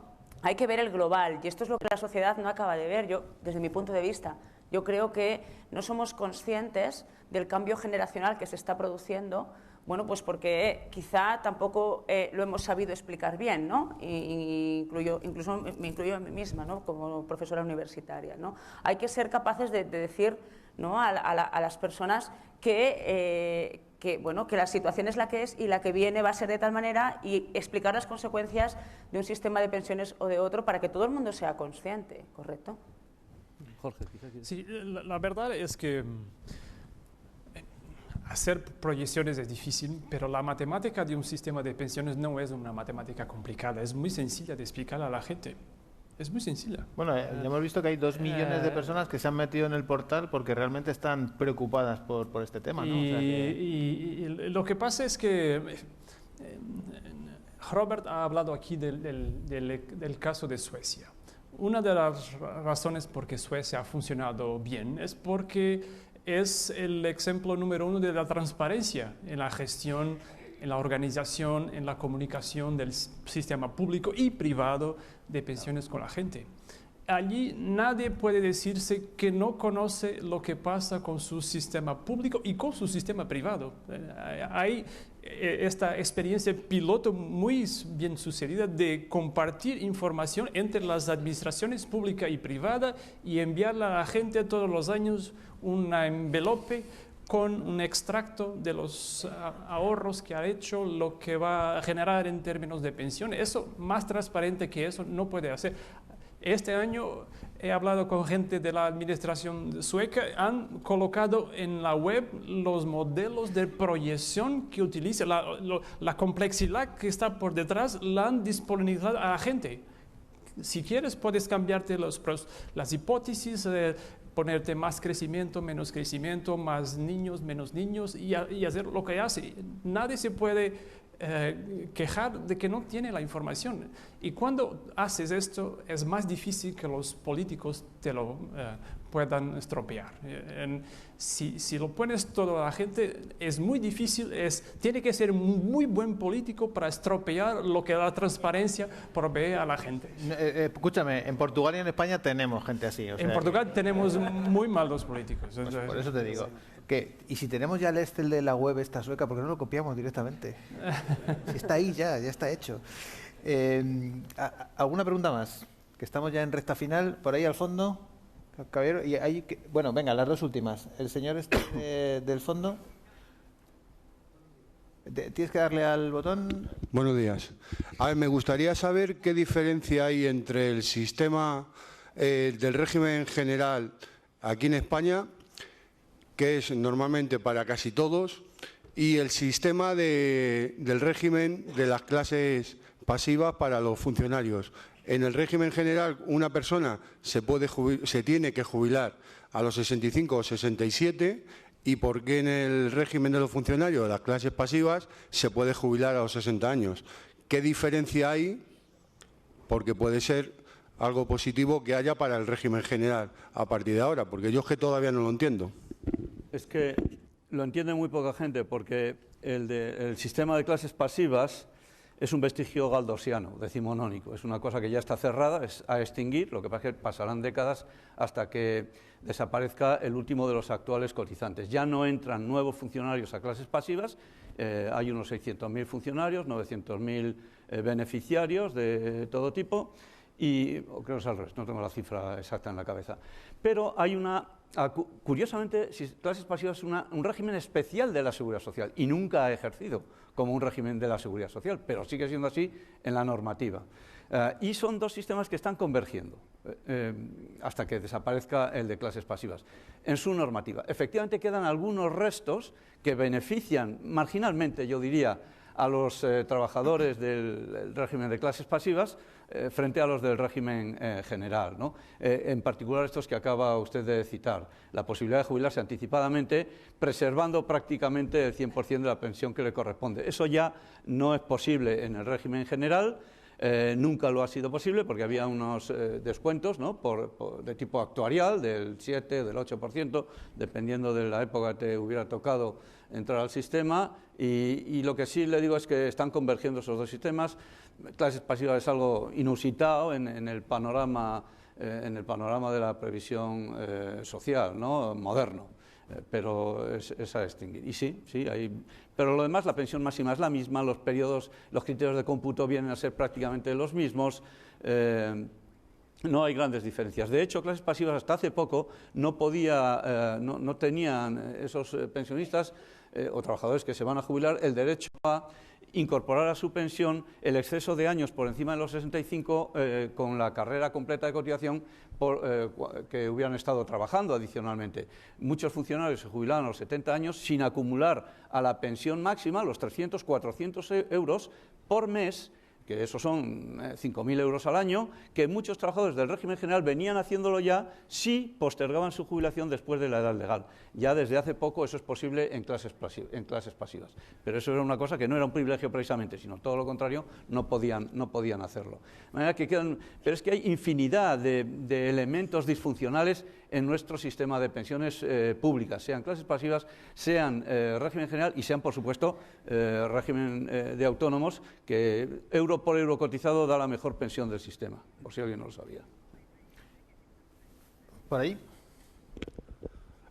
hay que ver el global, y esto es lo que la sociedad no acaba de ver. Yo, desde mi punto de vista, yo creo que no somos conscientes del cambio generacional que se está produciendo. Bueno, pues porque quizá tampoco lo hemos sabido explicar bien, ¿no? Incluso me incluyo a mí misma, ¿no? Como profesora universitaria, ¿no? Hay que ser capaces de decir, ¿no? a las personas que la situación es la que es y la que viene va a ser de tal manera, y explicar las consecuencias de un sistema de pensiones o de otro para que todo el mundo sea consciente, ¿correcto? Jorge, sí, la verdad es que hacer proyecciones es difícil, pero la matemática de un sistema de pensiones no es una matemática complicada, es muy sencilla de explicar a la gente. Es muy sencilla. Bueno, ya hemos visto que hay 2 millones de personas que se han metido en el portal porque realmente están preocupadas por este tema, ¿no? Y lo que pasa es que Robert ha hablado aquí del caso de Suecia. Una de las razones por que Suecia ha funcionado bien es porque es el ejemplo número 1 de la transparencia en la gestión, en la organización, en la comunicación del sistema público y privado de pensiones con la gente. Allí nadie puede decirse que no conoce lo que pasa con su sistema público y con su sistema privado. Hay esta experiencia piloto muy bien sucedida de compartir información entre las administraciones pública y privada y enviarla a la gente todos los años un envelope con un extracto de los ahorros que ha hecho, lo que va a generar en términos de pensiones. Eso, más transparente que eso, no puede hacer. Este año he hablado con gente de la administración sueca, han colocado en la web los modelos de proyección que utiliza, la complejidad que está por detrás, la han disponibilizado a la gente. Si quieres, puedes cambiarte las hipótesis, ponerte más crecimiento, menos crecimiento, más niños, menos niños, y hacer lo que hace. Nadie se puede quejar de que no tiene la información. Y cuando haces esto, es más difícil que los políticos te lo puedan estropear. Si lo pones todo a la gente, es muy difícil, tiene que ser un muy buen político para estropear lo que la transparencia provee a la gente. Escúchame, en Portugal y en España tenemos gente así. En Portugal tenemos muy malos políticos. Pues por eso te digo. Y si tenemos ya el Excel de la web esta sueca, ¿por qué no lo copiamos directamente? Si está ahí ya está hecho. ¿Alguna pregunta más? Que estamos ya en recta final, por ahí al fondo. Caballero, y ahí, bueno, venga, las 2 últimas. El señor del fondo. ¿Tienes que darle al botón? Buenos días. A ver, me gustaría saber qué diferencia hay entre el sistema del régimen general aquí en España, que es normalmente para casi todos, y el sistema del régimen de las clases pasivas para los funcionarios. En el régimen general, una persona se tiene que jubilar a los 65 o 67, y por qué en el régimen de los funcionarios de las clases pasivas se puede jubilar a los 60 años. ¿Qué diferencia hay? Porque puede ser algo positivo que haya para el régimen general a partir de ahora, porque yo es que todavía no lo entiendo. Es que lo entiende muy poca gente porque el sistema de clases pasivas es un vestigio galdosiano, decimonónico. Es una cosa que ya está cerrada, es a extinguir, lo que pasa es que pasarán décadas hasta que desaparezca el último de los actuales cotizantes. Ya no entran nuevos funcionarios a clases pasivas, hay unos 600.000 funcionarios, 900.000 beneficiarios de todo tipo, y creo que es al revés, no tengo la cifra exacta en la cabeza. Pero hay curiosamente, clases pasivas es un régimen especial de la Seguridad Social y nunca ha ejercido como un régimen de la Seguridad Social, pero sigue siendo así en la normativa. Y son dos sistemas que están convergiendo hasta que desaparezca el de clases pasivas en su normativa. Efectivamente quedan algunos restos que benefician marginalmente, yo diría, a los trabajadores del régimen de clases pasivas frente a los del régimen general, ¿no? En particular estos que acaba usted de citar, la posibilidad de jubilarse anticipadamente, preservando prácticamente el 100% de la pensión que le corresponde. Eso ya no es posible en el régimen general. Nunca lo ha sido posible porque había unos descuentos, ¿no? de tipo actuarial, del 7, del 8%, dependiendo de la época que te hubiera tocado entrar al sistema, y lo que sí le digo es que están convergiendo esos dos sistemas. Clases pasivas es algo inusitado en el panorama de la previsión social, ¿no? Moderno. Pero es a extinguir. Y sí, pero lo demás, la pensión máxima es la misma, los periodos, los criterios de cómputo vienen a ser prácticamente los mismos, no hay grandes diferencias. De hecho, clases pasivas hasta hace poco no tenían esos pensionistas o trabajadores que se van a jubilar el derecho a incorporar a su pensión el exceso de años por encima de los 65 con la carrera completa de cotización que hubieran estado trabajando adicionalmente. Muchos funcionarios se jubilaban a los 70 años sin acumular a la pensión máxima los 300, 400 euros por mes, que esos son 5.000 euros al año, que muchos trabajadores del régimen general venían haciéndolo ya si postergaban su jubilación después de la edad legal. Ya desde hace poco eso es posible en clases pasivas. Pero eso era una cosa que no era un privilegio precisamente, sino todo lo contrario, no podían hacerlo. De manera que pero es que hay infinidad de elementos disfuncionales en nuestro sistema de pensiones públicas, sean clases pasivas, sean régimen general y sean, por supuesto, régimen de autónomos, que euro por euro cotizado da la mejor pensión del sistema, por si alguien no lo sabía. ¿Por ahí?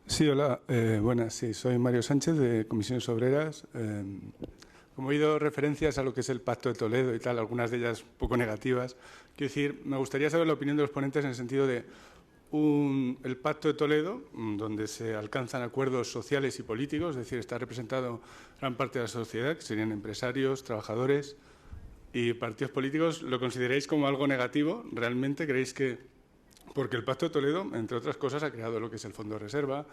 Sí, hola, buenas, sí, soy Mario Sánchez de Comisiones Obreras. Como he oído referencias a lo que es el Pacto de Toledo y tal, algunas de ellas un poco negativas, quiero decir, me gustaría saber la opinión de los ponentes en el sentido de el Pacto de Toledo, donde se alcanzan acuerdos sociales y políticos, es decir, está representado gran parte de la sociedad, que serían empresarios, trabajadores y partidos políticos. ¿Lo consideráis como algo negativo? ¿Realmente creéis que...? Porque el Pacto de Toledo, entre otras cosas, ha creado lo que es el Fondo de Reserva.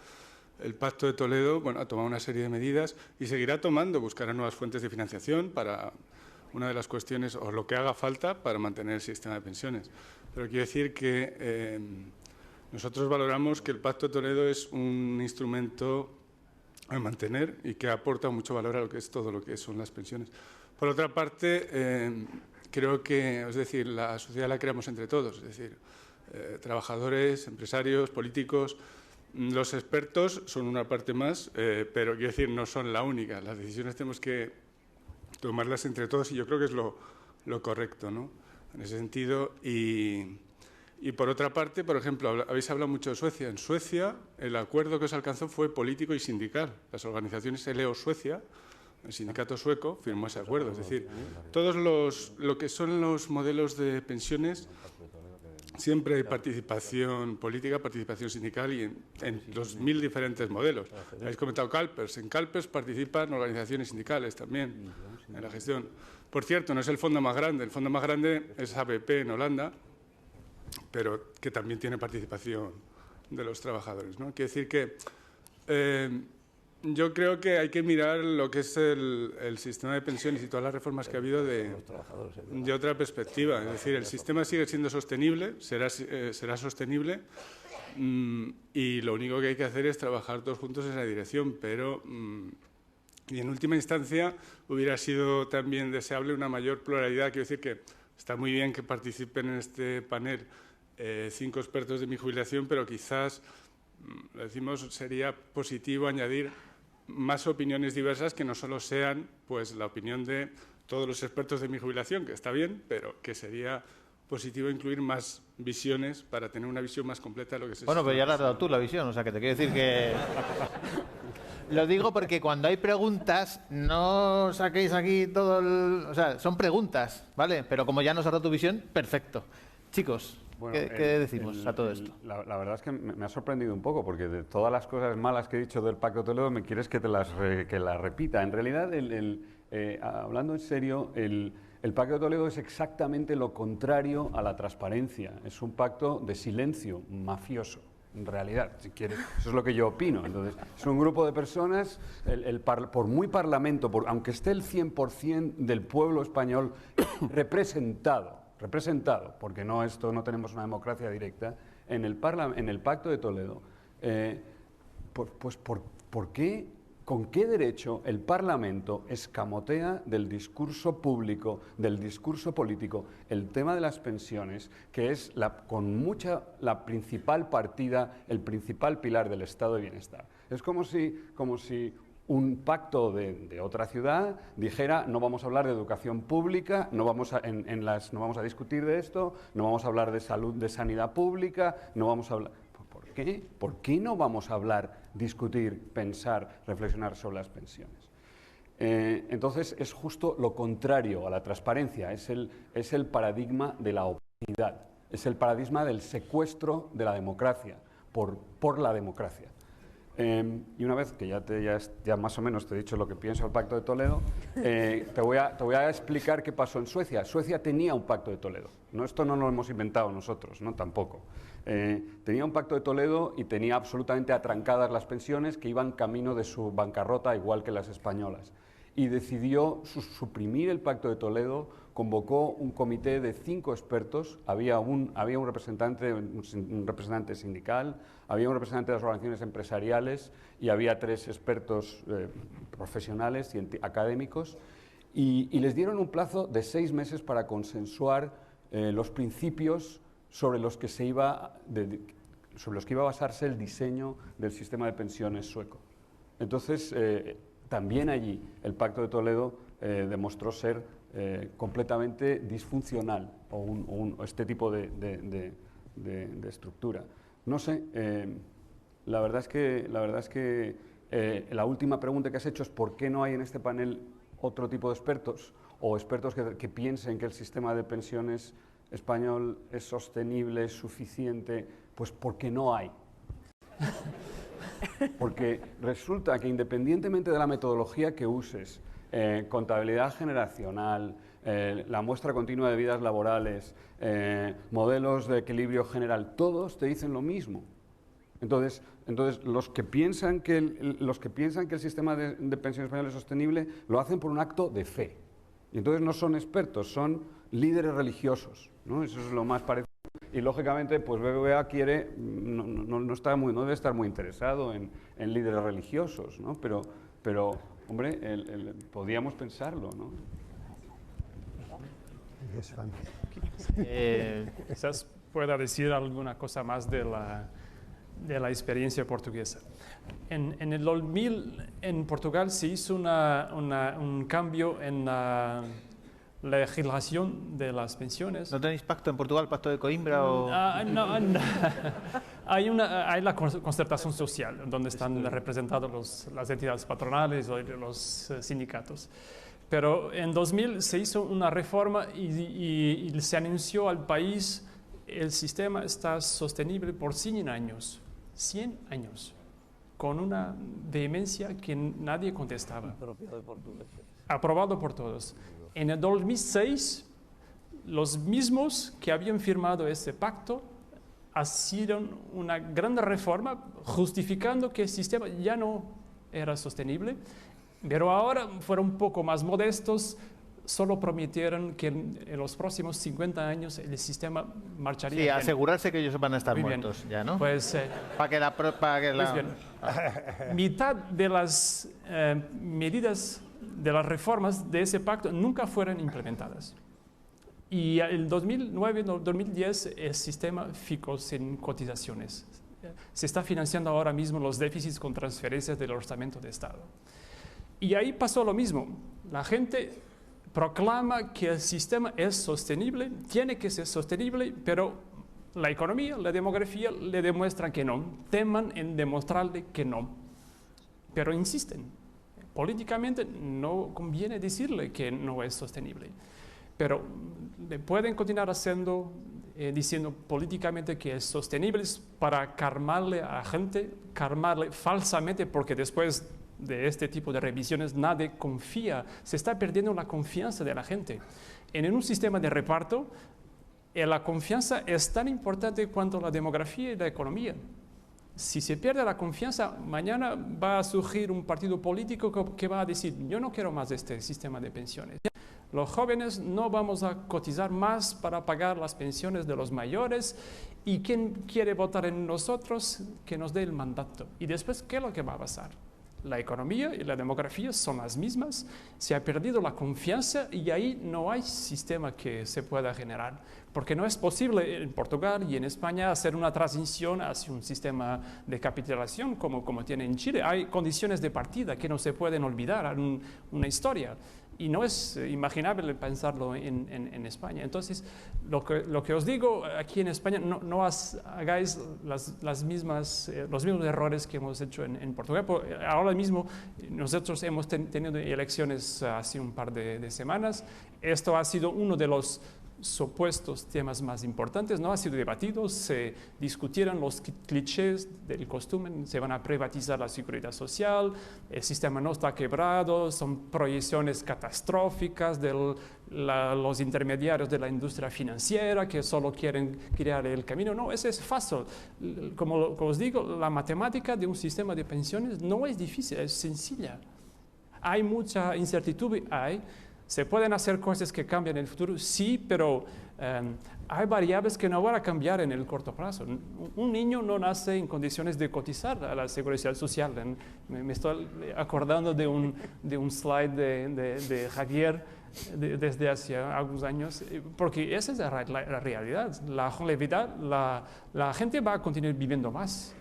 El Pacto de Toledo, bueno, ha tomado una serie de medidas y seguirá tomando, buscará nuevas fuentes de financiación para una de las cuestiones, o lo que haga falta para mantener el sistema de pensiones. Pero quiero decir que nosotros valoramos que el Pacto de Toledo es un instrumento a mantener y que aporta mucho valor a lo que es todo lo que son las pensiones. Por otra parte, creo que, es decir, la sociedad la creamos entre todos, es decir, trabajadores, empresarios, políticos. Los expertos son una parte más, pero quiero decir, no son la única. Las decisiones tenemos que tomarlas entre todos y yo creo que es lo correcto, ¿no? En ese sentido. Y por otra parte, por ejemplo, habéis hablado mucho de Suecia. En Suecia, el acuerdo que se alcanzó fue político y sindical. Las organizaciones Eleo Suecia, el sindicato sueco, firmó ese acuerdo. Es decir, todos lo que son los modelos de pensiones, siempre hay participación política, participación sindical y en los 1000 diferentes modelos. Habéis comentado CalPERS. En CalPERS participan organizaciones sindicales también en la gestión. Por cierto, no es el fondo más grande. El fondo más grande es ABP en Holanda, pero que también tiene participación de los trabajadores, ¿no? Quiere decir que yo creo que hay que mirar lo que es el sistema de pensiones y todas las reformas que ha habido de otra perspectiva. Es decir, el sistema sigue siendo sostenible, será sostenible, y lo único que hay que hacer es trabajar todos juntos en esa dirección, pero y en última instancia hubiera sido también deseable una mayor pluralidad. Quiero decir que está muy bien que participen en este panel 5 expertos de mi jubilación, pero quizás, lo decimos, sería positivo añadir más opiniones diversas que no solo sean pues la opinión de todos los expertos de mi jubilación, que está bien, pero que sería positivo incluir más visiones para tener una visión más completa de lo que se... Bueno, pero ya la has dado tú la visión, o sea que te quiero decir que... Lo digo porque cuando hay preguntas, no saquéis aquí todo el... O sea, son preguntas, ¿vale? Pero como ya nos has dado tu visión, perfecto. Chicos, Bueno, ¿qué decimos a todo esto? La verdad es que me ha sorprendido un poco, porque de todas las cosas malas que he dicho del Pacto de Toledo, me quieres que las repita. En realidad, hablando en serio, el Pacto de Toledo es exactamente lo contrario a la transparencia. Es un pacto de silencio mafioso. En realidad, si quieres, eso es lo que yo opino. Entonces, es un grupo de personas, por muy parlamento, aunque esté el 100% del pueblo español representado, porque no tenemos una democracia directa, en el Pacto de Toledo, ¿por qué? ¿Con qué derecho el Parlamento escamotea del discurso público, del discurso político, el tema de las pensiones, que es la principal partida, el principal pilar del Estado de Bienestar? Es como si un pacto de otra ciudad dijera: no vamos a hablar de educación pública, no vamos a discutir de esto, no vamos a hablar de salud, de sanidad pública, no vamos a hablar... ¿Por qué? ¿Por qué no vamos a hablar, discutir, pensar, reflexionar sobre las pensiones? Entonces, es justo lo contrario a la transparencia, es el paradigma de la opacidad, es el paradigma del secuestro de la democracia por la democracia. Y una vez que ya más o menos te he dicho lo que pienso del Pacto de Toledo, te voy a explicar qué pasó en Suecia. Suecia tenía un Pacto de Toledo. Esto no lo hemos inventado nosotros, tampoco. Tenía un Pacto de Toledo y tenía absolutamente atrancadas las pensiones, que iban camino de su bancarrota, igual que las españolas. Y decidió suprimir el Pacto de Toledo, convocó un comité de 5 expertos, había un representante sindical, había un representante de las organizaciones empresariales y había 3 expertos profesionales y académicos, y les dieron un plazo de 6 meses para consensuar los principios sobre los que iba a basarse el diseño del sistema de pensiones sueco. Entonces, también allí el Pacto de Toledo demostró ser completamente disfuncional, o este tipo de estructura. No sé, la verdad es que la última pregunta que has hecho es ¿por qué no hay en este panel otro tipo de expertos, o expertos que piensen que el sistema de pensiones español es sostenible, es suficiente? Pues porque no hay. Porque resulta que, independientemente de la metodología que uses, contabilidad generacional, la muestra continua de vidas laborales, modelos de equilibrio general, todos te dicen lo mismo. Entonces los que piensan que el sistema de pensiones español es sostenible lo hacen por un acto de fe. Y entonces no son expertos, son líderes religiosos, ¿no? Eso es lo más parecido. Y lógicamente, pues BBVA no debe estar muy interesado en líderes religiosos, ¿no? Pero hombre, podíamos pensarlo, ¿no? Quizás pueda decir alguna cosa más de la experiencia portuguesa. En el 2000, en Portugal se hizo un cambio en la legislación de las pensiones. ¿No tenéis pacto en Portugal, pacto de Coimbra? O... No. Hay la concertación social, donde están representados las entidades patronales o los sindicatos. Pero en 2000 se hizo una reforma y se anunció al país: el sistema está sostenible por 100 años. 100 años. Con una vehemencia que nadie contestaba. Aprobado por todos. En el 2006, los mismos que habían firmado ese pacto hicieron una gran reforma justificando que el sistema ya no era sostenible, pero ahora fueron un poco más modestos, solo prometieron que en los próximos 50 años el sistema marcharía bien. Sí, asegurarse que ellos van a estar Muy muertos bien. ya, ¿no? Pues, pues bien. Mitad de las medidas de las reformas de ese pacto nunca fueron implementadas. Y en el 2009-2010 el sistema ficó sin cotizaciones. Se está financiando ahora mismo los déficits con transferencias del ordenamiento de Estado. Y ahí pasó lo mismo. La gente proclama que el sistema es sostenible, tiene que ser sostenible, pero la economía, la demografía le demuestran que no. Teman en demostrarle que no. Pero insisten. Políticamente no conviene decirle que no es sostenible. Pero pueden continuar haciendo, diciendo políticamente que es sostenible para calmarle a la gente, calmarle falsamente, porque después de este tipo de revisiones nadie confía, se está perdiendo la confianza de la gente. En un sistema de reparto, la confianza es tan importante cuanto la demografía y la economía. Si se pierde la confianza, mañana va a surgir un partido político que va a decir, yo no quiero más este sistema de pensiones. Los jóvenes no vamos a cotizar más para pagar las pensiones de los mayores, y quien quiere votar en nosotros, que nos dé el mandato. Y después, ¿qué es lo que va a pasar? La economía y la demografía son las mismas, se ha perdido la confianza y ahí no hay sistema que se pueda generar, porque no es posible en Portugal y en España hacer una transición hacia un sistema de capitalización como tiene en Chile. Hay condiciones de partida que no se pueden olvidar, una historia. Y no es imaginable pensarlo en España. Entonces, lo que os digo aquí en España, no hagáis los mismos errores que hemos hecho en Portugal. Ahora mismo nosotros hemos tenido elecciones hace un par de semanas. Esto ha sido uno de los supuestos temas más importantes, no ha sido debatido, se discutieron los clichés del costumbre, se van a privatizar la seguridad social, el sistema no está quebrado, son proyecciones catastróficas de los intermediarios de la industria financiera que solo quieren crear el camino. No, eso es fácil. Como os digo, la matemática de un sistema de pensiones no es difícil, es sencilla. Hay mucha incertidumbre, ¿se pueden hacer cosas que cambian en el futuro? Sí, pero hay variables que no van a cambiar en el corto plazo. Un niño no nace en condiciones de cotizar a la seguridad social. Me estoy acordando de un slide de Javier desde hace algunos años, porque esa es la realidad. La longevidad, la gente va a continuar viviendo más.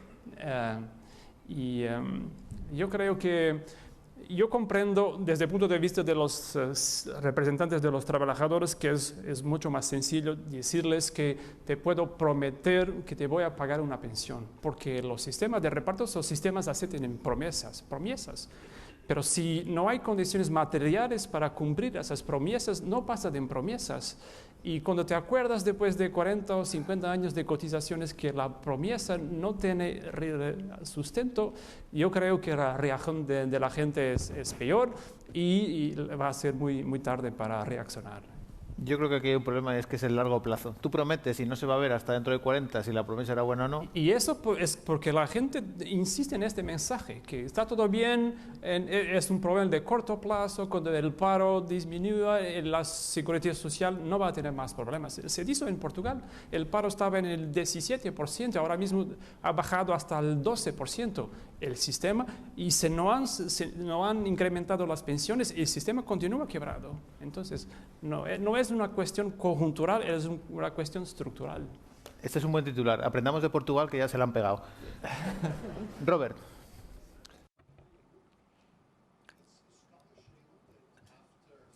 Yo creo que yo comprendo desde el punto de vista de los representantes de los trabajadores que es mucho más sencillo decirles que te puedo prometer que te voy a pagar una pensión, porque los sistemas de reparto son sistemas que tienen promesas. Pero si no hay condiciones materiales para cumplir esas promesas, no pasan en promesas. Y cuando te acuerdas después de 40 o 50 años de cotizaciones que la promesa no tiene sustento, yo creo que la reacción de la gente es peor y va a ser muy tarde para reaccionar. Yo creo que aquí hay un problema, es que es el largo plazo. Tú prometes y no se va a ver hasta dentro de 40 si la promesa era buena o no. Y eso es porque la gente insiste en este mensaje, que está todo bien, es un problema de corto plazo, cuando el paro disminuya, la seguridad social no va a tener más problemas. Se dice en Portugal, el paro estaba en el 17%, ahora mismo ha bajado hasta el 12% el sistema, y no han incrementado las pensiones, el sistema continúa quebrado. Entonces, no es una cuestión conjuntural, es una cuestión estructural. Este es un buen titular. Aprendamos de Portugal, que ya se la han pegado. Robert.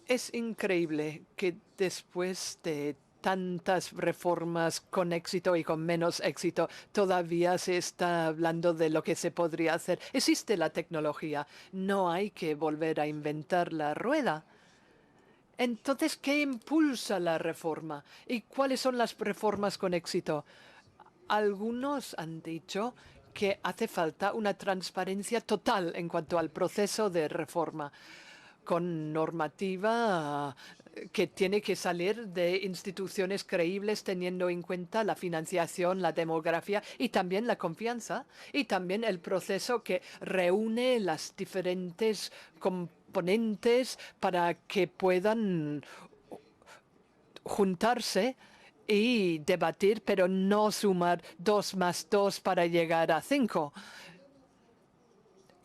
Es increíble que después de tantas reformas con éxito y con menos éxito, todavía se está hablando de lo que se podría hacer. Existe la tecnología, no hay que volver a inventar la rueda. Entonces, ¿qué impulsa la reforma? ¿Y cuáles son las reformas con éxito? Algunos han dicho que hace falta una transparencia total en cuanto al proceso de reforma, con normativa que tiene que salir de instituciones creíbles, teniendo en cuenta la financiación, la demografía y también la confianza, y también el proceso que reúne las diferentes componentes para que puedan juntarse y debatir, pero no sumar 2 más 2 para llegar a 5.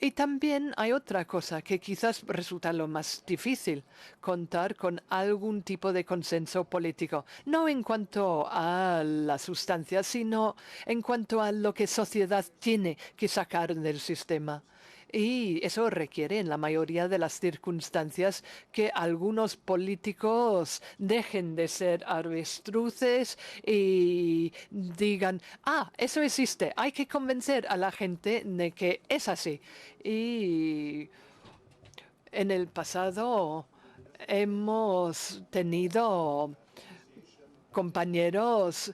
Y también hay otra cosa que quizás resulta lo más difícil, contar con algún tipo de consenso político, no en cuanto a la sustancia, sino en cuanto a lo que sociedad tiene que sacar del sistema. Y eso requiere, en la mayoría de las circunstancias, que algunos políticos dejen de ser avestruces y digan, eso existe, hay que convencer a la gente de que es así. Y en el pasado hemos tenido compañeros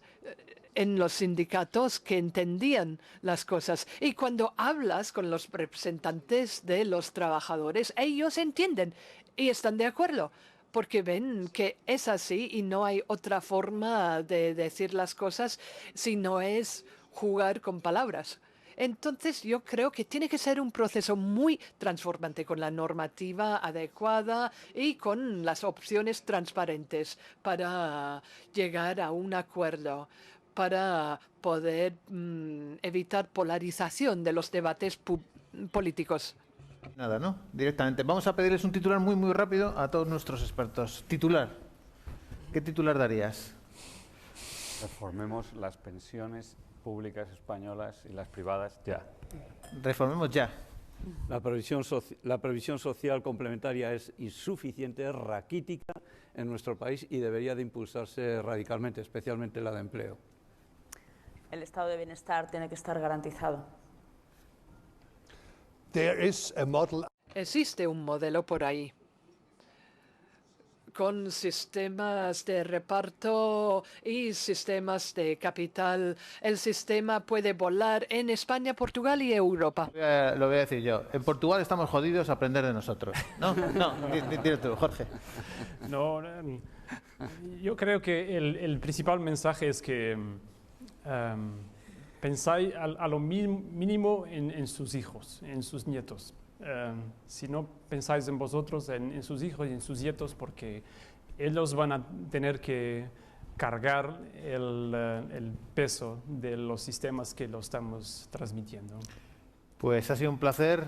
en los sindicatos que entendían las cosas. Y cuando hablas con los representantes de los trabajadores, ellos entienden y están de acuerdo, porque ven que es así y no hay otra forma de decir las cosas si no es jugar con palabras. Entonces yo creo que tiene que ser un proceso muy transformante, con la normativa adecuada y con las opciones transparentes para llegar a un acuerdo, para poder evitar polarización de los debates políticos. Nada, ¿no? Directamente. Vamos a pedirles un titular muy, muy rápido a todos nuestros expertos. Titular. ¿Qué titular darías? Reformemos las pensiones públicas españolas y las privadas ya. Reformemos ya. La previsión social complementaria es insuficiente, es raquítica en nuestro país y debería de impulsarse radicalmente, especialmente la de empleo. El estado de bienestar tiene que estar garantizado. Existe un modelo por ahí, con sistemas de reparto y sistemas de capital. El sistema puede volar en España, Portugal y Europa. Lo voy a decir yo. En Portugal estamos jodidos a aprender de nosotros. No, dile tú, Jorge. No, yo creo que el principal mensaje es que pensáis a lo mínimo en sus hijos, en sus nietos. Si no pensáis en vosotros, en sus hijos y en sus nietos, porque ellos van a tener que cargar el peso de los sistemas que lo estamos transmitiendo. Pues ha sido un placer.